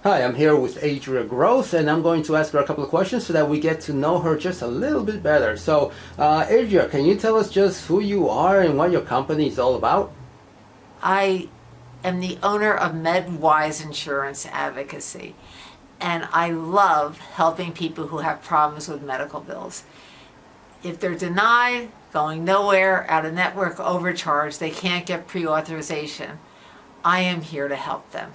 Hi, I'm here with Adria Gross, and I'm going to ask her a couple of questions so that we get to know her just a little bit better. So, Adria, can you tell us just who you are and what your company is all about? I am the owner of MedWise Insurance Advocacy, and I love helping people who have problems with medical bills. If they're denied, going nowhere, out of network, overcharged, they can't get pre-authorization, I am here to help them.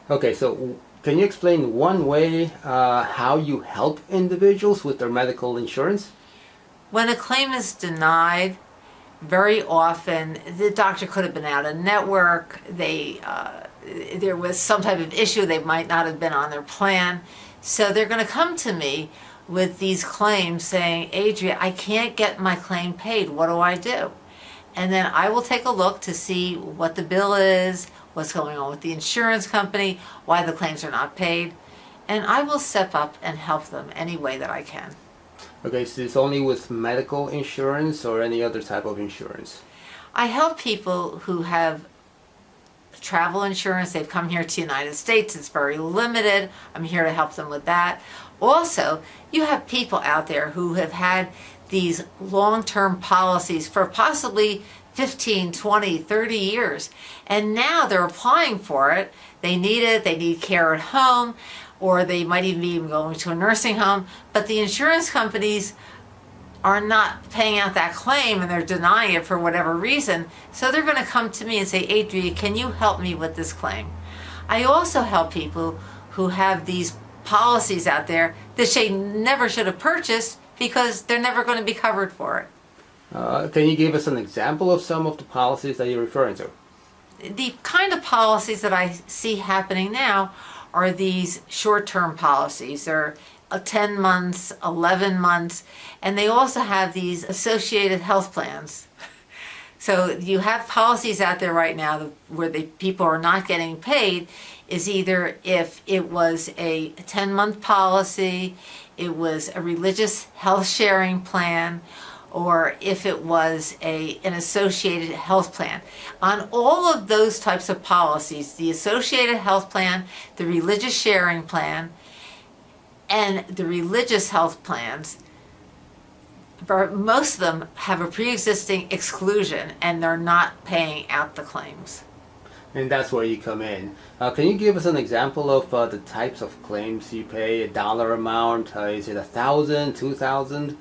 Okay, so can you explain one way how you help individuals with their medical insurance? When a claim is denied, very often the doctor could have been out of network, there was some type of issue, they might not have been on their plan. So they're going to come to me with these claims saying, Adria, I can't get my claim paid, what do I do? And then I will take a look to see what the bill is, what's going on with the insurance company, why the claims are not paid, and I will step up and help them any way that I can. Okay, so it's only with medical insurance or any other type of insurance? I help people who have travel insurance. They've come here to the United States. It's very limited. I'm here to help them with that. Also, you have people out there who have had these long-term policies for possibly 15, 20, 30 years. And now they're applying for it. They need care at home, or they might even be going to a nursing home. But the insurance companies are not paying out that claim and they're denying it for whatever reason. So they're going to come to me and say, Adria, can you help me with this claim? I also help people who have these policies out there that they never should have purchased because they're never going to be covered for it. Can you give us an example of some of the policies that you're referring to? The kind of policies that I see happening now are these short-term policies. They're 10 months, 11 months, and they also have these associated health plans. So you have policies out there right now where the people are not getting paid is either if it was a 10-month policy, it was a religious health sharing plan, or if it was an associated health plan. On all of those types of policies, the associated health plan, the religious sharing plan, and the religious health plans, most of them have a pre-existing exclusion and they're not paying out the claims. And that's where you come in. Can you give us an example of the types of claims you pay, a dollar amount? Is it 1,000, 2,000?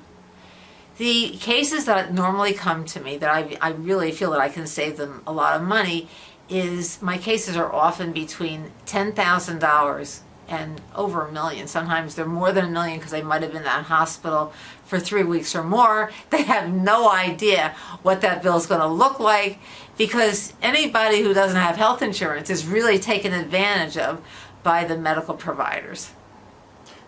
The cases that normally come to me that I really feel that I can save them a lot of money is my cases are often between $10,000 and over $1 million. Sometimes they're more than $1 million because they might have been in that hospital for 3 weeks or more. They have no idea what that bill is going to look like because anybody who doesn't have health insurance is really taken advantage of by the medical providers.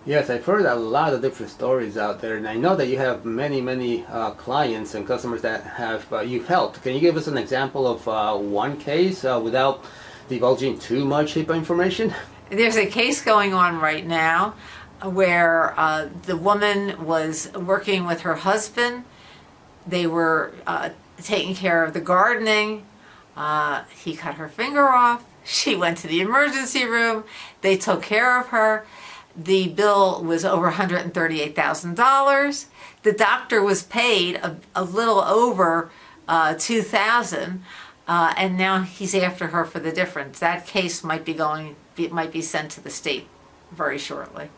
Yes, I've heard a lot of different stories out there, and I know that you have many clients and customers that have you've helped. Can you give us an example of one case without divulging too much HIPAA information? There's a case going on right now where the woman was working with her husband. They were taking care of the gardening. He cut her finger off. She went to the emergency room. They took care of her. The bill was over $138,000. The doctor was paid a little over $2,000, and now he's after her for the difference. That case might be sent to the state very shortly.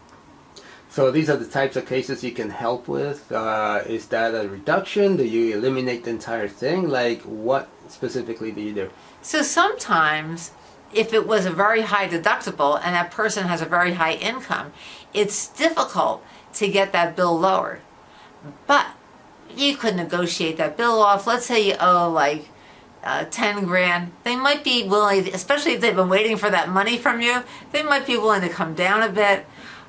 So these are the types of cases you can help with. Is that a reduction? Do you eliminate the entire thing? Like, what specifically do you do? So sometimes, if it was a very high deductible and that person has a very high income, it's difficult to get that bill lowered. But you could negotiate that bill off. Let's say you owe like 10 grand. They might be willing, especially if they've been waiting for that money from you, they might be willing to come down a bit.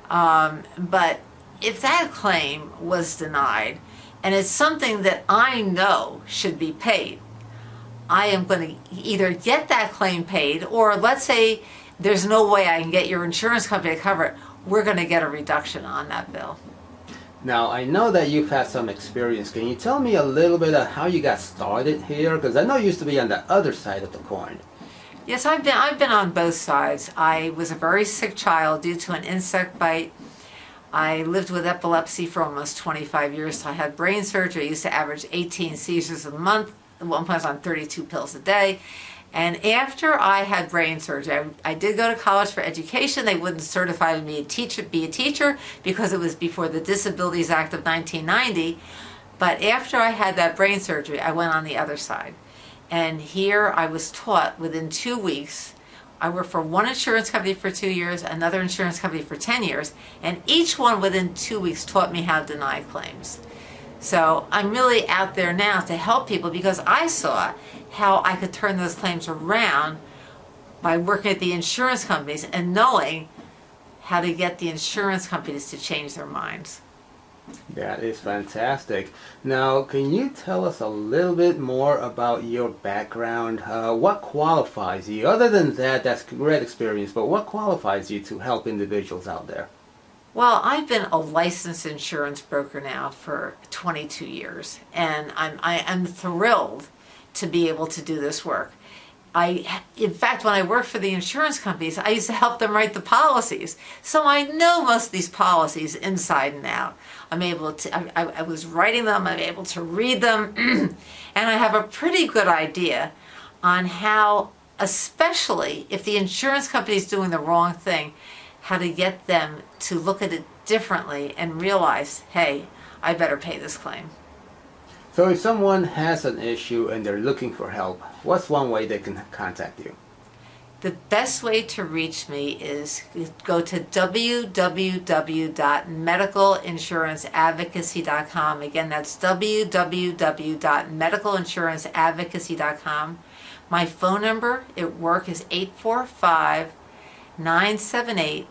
But if that claim was denied and it's something that I know should be paid, I am going to either get that claim paid, or let's say there's no way I can get your insurance company to cover it, we're going to get a reduction on that bill. Now, I know that you've had some experience. Can you tell me a little bit of how you got started here? Because I know you used to be on the other side of the coin. Yes, I've been on both sides. I was a very sick child due to an insect bite. I lived with epilepsy for almost 25 years. So I had brain surgery. I used to average 18 seizures a month. At one point I was on 32 pills a day. And after I had brain surgery, I did go to college for education. They wouldn't certify me to be a teacher because it was before the Disabilities Act of 1990. But after I had that brain surgery, I went on the other side. And here I was taught within 2 weeks. I worked for one insurance company for 2 years, another insurance company for 10 years, and each one within 2 weeks taught me how to deny claims. So I'm really out there now to help people because I saw how I could turn those claims around by working at the insurance companies and knowing how to get the insurance companies to change their minds. That is fantastic. Now, can you tell us a little bit more about your background? What qualifies you? Other than that, that's great experience, but what qualifies you to help individuals out there? Well, I've been a licensed insurance broker now for 22 years, and I'm thrilled to be able to do this work. In fact, when I worked for the insurance companies, I used to help them write the policies. So I know most of these policies inside and out. I was writing them, I'm able to read them, and I have a pretty good idea on how, especially if the insurance company is doing the wrong thing, how to get them to look at it differently and realize, hey, I better pay this claim. So if someone has an issue and they're looking for help, what's one way they can contact you? The best way to reach me is go to www.medicalinsuranceadvocacy.com. Again, that's www.medicalinsuranceadvocacy.com. My phone number at work is 845-978-9493,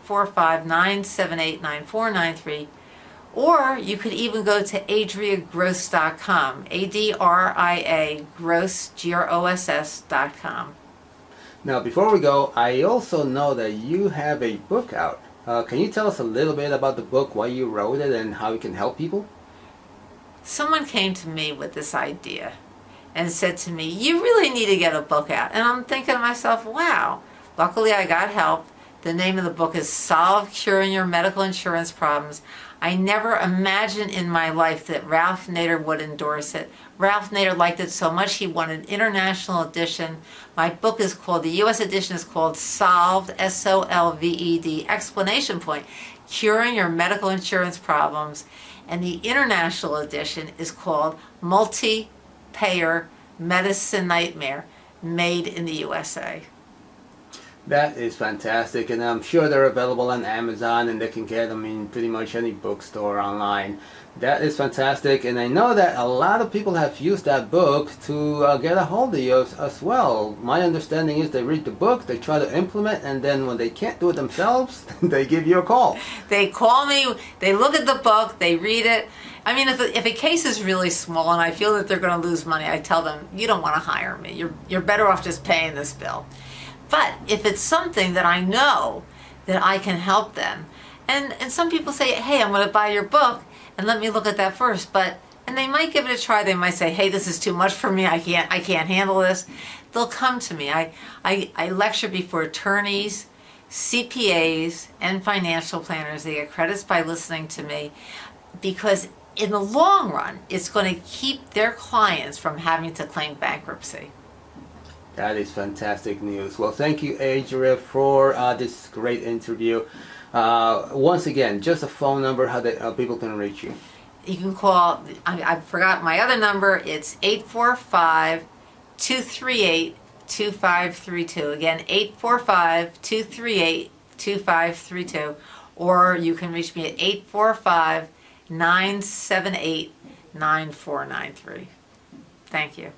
845-978-9493. Or you could even go to adriagross.com, ADRIA Gross, GROSS.com. Now, before we go, I also know that you have a book out. Can you tell us a little bit about the book, why you wrote it, and how it can help people? Someone came to me with this idea and said to me, you really need to get a book out. And I'm thinking to myself, wow, luckily I got help. The name of the book is Solve Curing Your Medical Insurance Problems. I never imagined in my life that Ralph Nader would endorse it. Ralph Nader liked it so much he wanted an international edition. My book is called, the U.S. edition is called Solved, S-O-L-V-E-D, exclamation point, Curing Your Medical Insurance Problems. And the international edition is called Multi-Payer Medicine Nightmare, Made in the USA. That is fantastic, and I'm sure they're available on Amazon and they can get them in pretty much any bookstore online. That is fantastic, and I know that a lot of people have used that book to get a hold of you as well. My understanding is they read the book, they try to implement, and then when they can't do it themselves, they give you a call. They call me, they look at the book, they read it. I mean, if a case is really small and I feel that they're going to lose money, I tell them, you don't want to hire me. You're better off just paying this bill. But if it's something that I know that I can help them, and some people say, hey, I'm going to buy your book and let me look at that first, and they might give it a try. They might say, hey, this is too much for me. I can't handle this. They'll come to me. I lecture before attorneys, CPAs, and financial planners. They get credits by listening to me because in the long run, it's going to keep their clients from having to claim bankruptcy. That is fantastic news. Well, thank you, Adria, for this great interview. Once again, just a phone number how people can reach you. You can call, I forgot my other number, it's 845-238-2532. Again, 845-238-2532. Or you can reach me at 845-978-9493. Thank you.